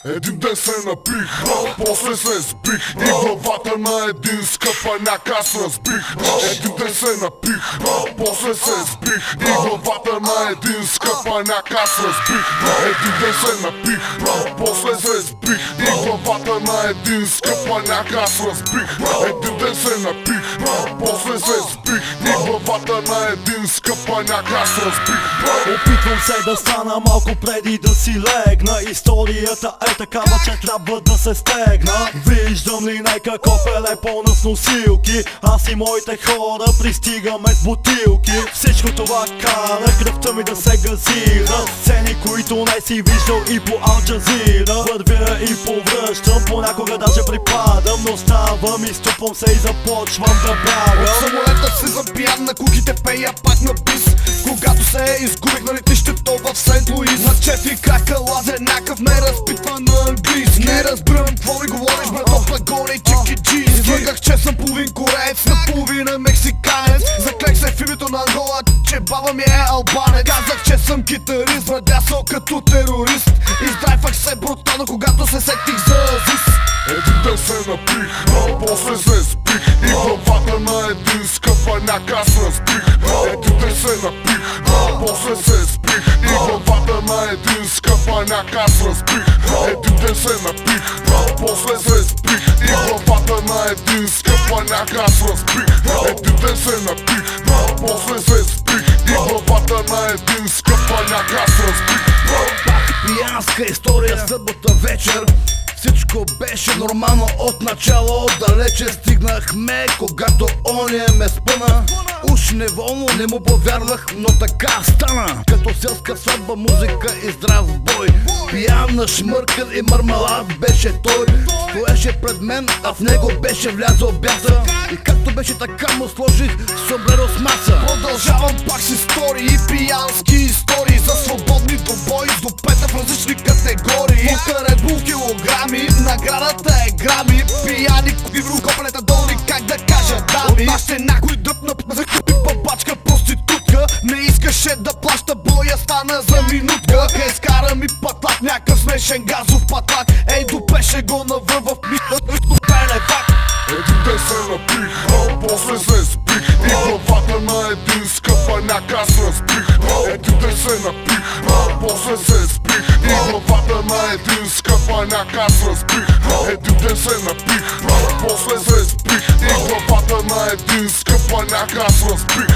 Един ден се напих, после се сбих и главата на един скъпаняк аз разбих. Един ден се напих, после се сбих и главата на един скъпаняк аз разбих. Един ден се напих, после се сбих и главата на един скъпаняк аз разбих. Един ден се напих, после се сбих и главата на един скъпаняк аз разбих. Опитвам се да стана малко преди да си легна. Историята е такава, че трябва да се стегна. Виждам линейка, копеле пълна с носилки. Аз и моите хора пристигаме с бутилки. Всичко това кара кръвта ми да се газира. Сцени, които не си виждал и по Ал Джазира. Вървя и повръщам, понякога даже припадам. Но ставам, изтупвам се и започвам да бягам. От самолета се забиям, на куките пея пак на бис. Когато се изгубих на летището в Сент Луис, на четири крака лазер някакъв ме разпитва на английски. Не разбирам какво ми говориш, бе, топла горе и чики джи. Излъгах, че съм половин кореец, наполовина мексиканец. Заклех се в името на Ангола, че баба ми е албанец. Казах, че съм китарист, върдясал като терорист. Издрайвах се брутално, когато се сетих за Азис. Един ден се напих, после се сбих и главата на един скъпаняк аз разбих. Един ден се напих, после се сбих и главата на един скъпаняк аз разбих. Един ден се напих, после се сбих и главата на един скъпаняк аз разбих. Един ден се напих, после се сбих и главата на един скъпаняк аз разбих. Пиянска история събота вечер. Всичко беше нормално от начало, далече стигнахме, когато оня ме спъна. Уж неволно не му повярвах, но така стана. Като селска сватба, музика и здрав бой. Пияна, шмъркан и мармалад беше той. Стоеше пред мен, а в него беше влязъл бяса. И както беше така му сложих сомбреро с маса. Продължавам пак с истории, пиянски истории за свободни двубои с допета в различни категории. Red Bull килограми, наградата е грами. Пияни купи в рукопалета долни, как да кажа дами. От нашите някой дръпна за купи бабачка проститутка. Не искаше да плаща, боя стана за минутка. Изкара ми патлак, някакъв смешен газов патлак. Ей, допеше го навън в пене пак. Един ден се напих, после се сбих и главата на един скъпаняк аз разбих. Един ден се напих, после се сбих и главата на един скъпаняк аз разбих. Един ден се напих, после се сбих и главата на един скъпаняк аз разбих.